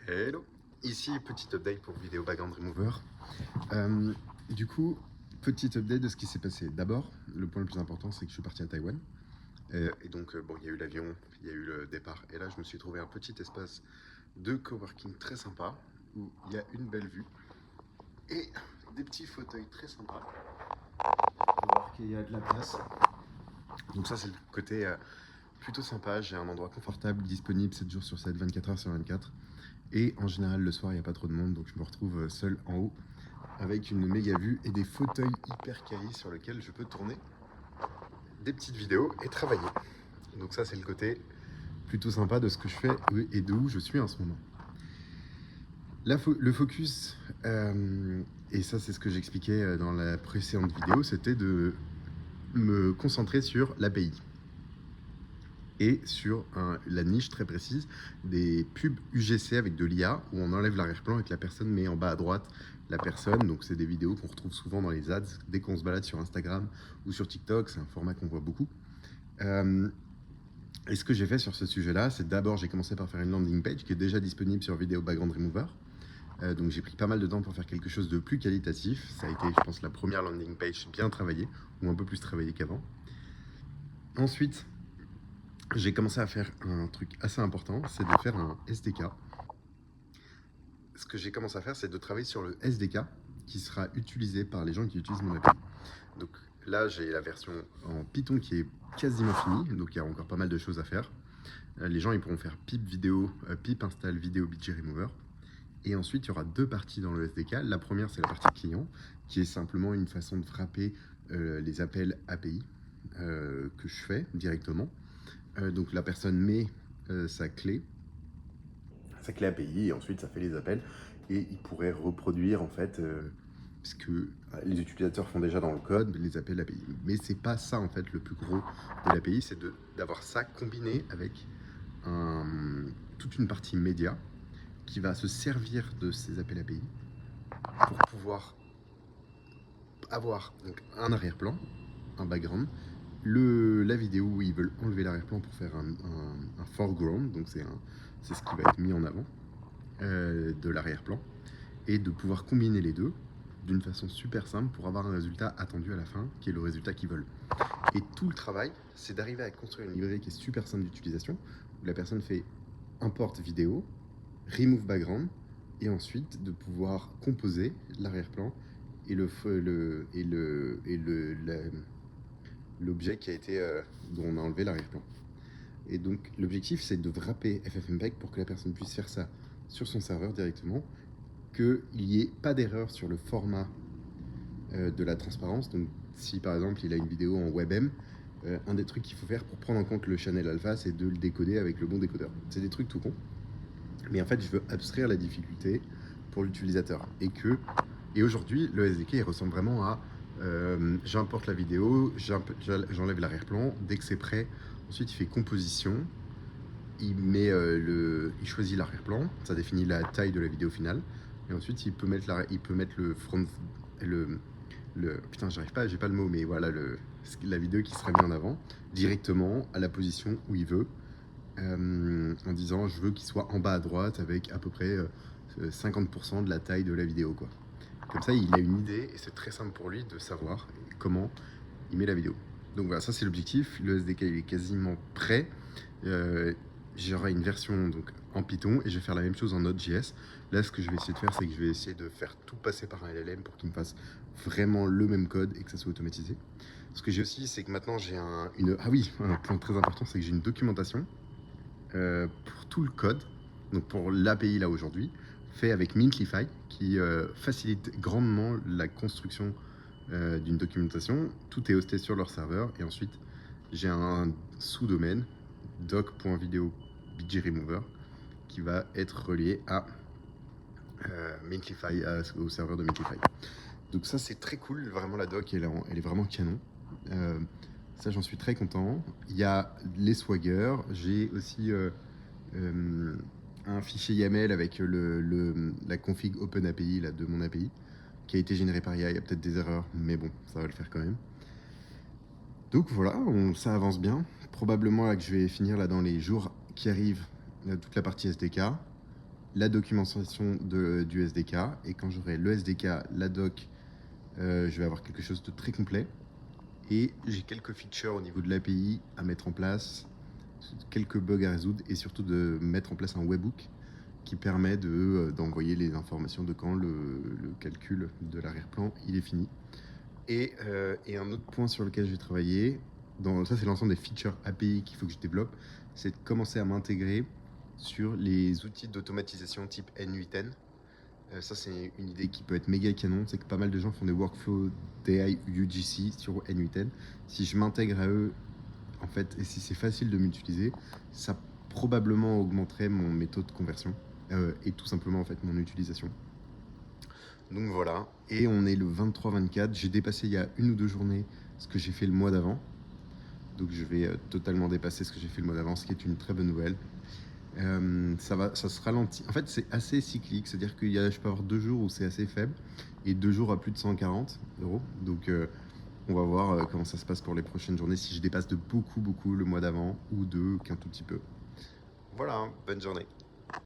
Hello, ici petite update pour Vidéo Background Remover. Du coup, petite update de ce qui s'est passé. D'abord, le point le plus important, c'est que je suis parti à Taïwan. Et donc, bon, il y a eu l'avion, il y a eu le départ. Et là, je me suis trouvé un petit espace de coworking très sympa, où il y a une belle vue et des petits fauteuils très sympas. On va voir qu'il y a de la place. Donc ça, c'est le côté plutôt sympa. J'ai un endroit confortable, disponible 7 jours sur 7, 24 heures sur 24. Et en général, le soir, il n'y a pas trop de monde, donc je me retrouve seul en haut avec une méga vue et des fauteuils hyper quali sur lesquels je peux tourner des petites vidéos et travailler. Donc ça, c'est le côté plutôt sympa de ce que je fais et de où je suis en ce moment. Le focus, et ça c'est ce que j'expliquais dans la précédente vidéo, c'était de me concentrer sur l'API et sur la niche très précise des pubs UGC avec de l'IA où on enlève l'arrière-plan et que la personne met en bas à droite la personne. Donc c'est des vidéos qu'on retrouve souvent dans les ads dès qu'on se balade sur Instagram ou sur TikTok. C'est un format qu'on voit beaucoup. Et ce que j'ai fait sur ce sujet-là, c'est d'abord j'ai commencé par faire une landing page qui est déjà disponible sur Vidéo Background Remover. Donc j'ai pris pas mal de temps pour faire quelque chose de plus qualitatif. Ça a été, je pense, la première landing page bien travaillée, ou un peu plus travaillée qu'avant. Ensuite, j'ai commencé à faire un truc assez important, c'est de faire un SDK. Ce que j'ai commencé à faire, c'est de travailler sur le SDK qui sera utilisé par les gens qui utilisent mon API. Donc là, j'ai la version en Python qui est quasiment finie, donc il y a encore pas mal de choses à faire. Les gens, ils pourront faire pip vidéo, pip install vidéo BG Remover. Et ensuite, il y aura deux parties dans le SDK. La première, c'est la partie client, qui est simplement une façon de frapper les appels API que je fais directement. Donc la personne met sa clé API, et ensuite ça fait les appels, et il pourrait reproduire en fait, puisque les utilisateurs font déjà dans le code les appels API. Mais c'est pas ça en fait le plus gros de l'API, c'est d'avoir ça combiné avec toute une partie média qui va se servir de ces appels API pour pouvoir avoir donc un arrière-plan, un background, la vidéo où ils veulent enlever l'arrière-plan pour faire un foreground, donc c'est ce qui va être mis en avant de l'arrière-plan, et de pouvoir combiner les deux d'une façon super simple pour avoir un résultat attendu à la fin, qui est le résultat qu'ils veulent. Et tout le travail, c'est d'arriver à construire une librairie qui est super simple d'utilisation, où la personne fait import vidéo, remove background, et ensuite de pouvoir composer l'arrière-plan et l'objet qui a été dont on a enlevé l'arrière-plan. Et donc l'objectif, c'est de wrapper FFmpeg pour que la personne puisse faire ça sur son serveur directement, qu'il n'y ait pas d'erreur sur le format de la transparence. Donc si par exemple il a une vidéo en WebM, un des trucs qu'il faut faire pour prendre en compte le channel alpha, c'est de le décoder avec le bon décodeur. C'est des trucs tout cons, mais en fait je veux abstraire la difficulté pour l'utilisateur. Et aujourd'hui, le SDK il ressemble vraiment à j'importe la vidéo, j'enlève l'arrière-plan, dès que c'est prêt, ensuite il fait composition, il choisit l'arrière-plan, ça définit la taille de la vidéo finale, et ensuite il peut mettre le front, putain j'arrive pas, j'ai pas le mot, mais voilà la vidéo qui sera mise en avant directement à la position où il veut, en disant je veux qu'il soit en bas à droite avec à peu près 50% de la taille de la vidéo quoi. Comme ça il a une idée et c'est très simple pour lui de savoir comment il met la vidéo. Donc voilà, ça c'est l'objectif. Le SDK il est quasiment prêt. J'aurai une version donc en Python et je vais faire la même chose en Node.js. Là, ce que je vais essayer de faire, c'est que je vais essayer de faire tout passer par un LLM pour qu'il me fasse vraiment le même code et que ça soit automatisé. Ce que j'ai aussi, c'est que maintenant j'ai un point très important, c'est que j'ai une documentation pour tout le code, donc pour l'API là aujourd'hui, fait avec Mintlify, qui facilite grandement la construction d'une documentation. Tout est hosté sur leur serveur et ensuite j'ai un sous-domaine doc.video.bgremover qui va être relié à Mintlify, au serveur de Mintlify. Donc ça c'est très cool, vraiment la doc elle est vraiment canon. Ça j'en suis très content. Il y a les Swagger, j'ai aussi un fichier YAML avec la config OpenAPI là, de mon API qui a été généré par IA. Il y a peut-être des erreurs, mais bon, ça va le faire quand même. Donc voilà, ça avance bien. Probablement là, que je vais finir là, dans les jours qui arrivent toute la partie SDK. la documentation du SDK. Et quand j'aurai le SDK, la doc, je vais avoir quelque chose de très complet. Et j'ai quelques features au niveau de l'API à mettre en place, quelques bugs à résoudre et surtout de mettre en place un webhook qui permet d'envoyer les informations de quand le calcul de l'arrière-plan il est fini. Et un autre point sur lequel j'ai travaillé, ça c'est l'ensemble des features API qu'il faut que je développe, c'est de commencer à m'intégrer sur les outils d'automatisation type N8N. Ça c'est une idée qui peut être méga canon, c'est que pas mal de gens font des workflows d'AI UGC sur N8N. Si je m'intègre à eux, en fait, et si c'est facile de m'utiliser, ça probablement augmenterait mes taux de conversion et tout simplement en fait mon utilisation. Donc voilà, et on est le 23-24, j'ai dépassé il y a 1 ou 2 journées ce que j'ai fait le mois d'avant. Donc je vais totalement dépasser ce que j'ai fait le mois d'avant, ce qui est une très bonne nouvelle. Ça se ralentit. En fait, c'est assez cyclique, c'est-à-dire que je peux avoir 2 jours où c'est assez faible et 2 jours à plus de 140 euros. Donc on va voir comment ça se passe pour les prochaines journées, si je dépasse de beaucoup le mois d'avant ou qu'un tout petit peu. Voilà, bonne journée.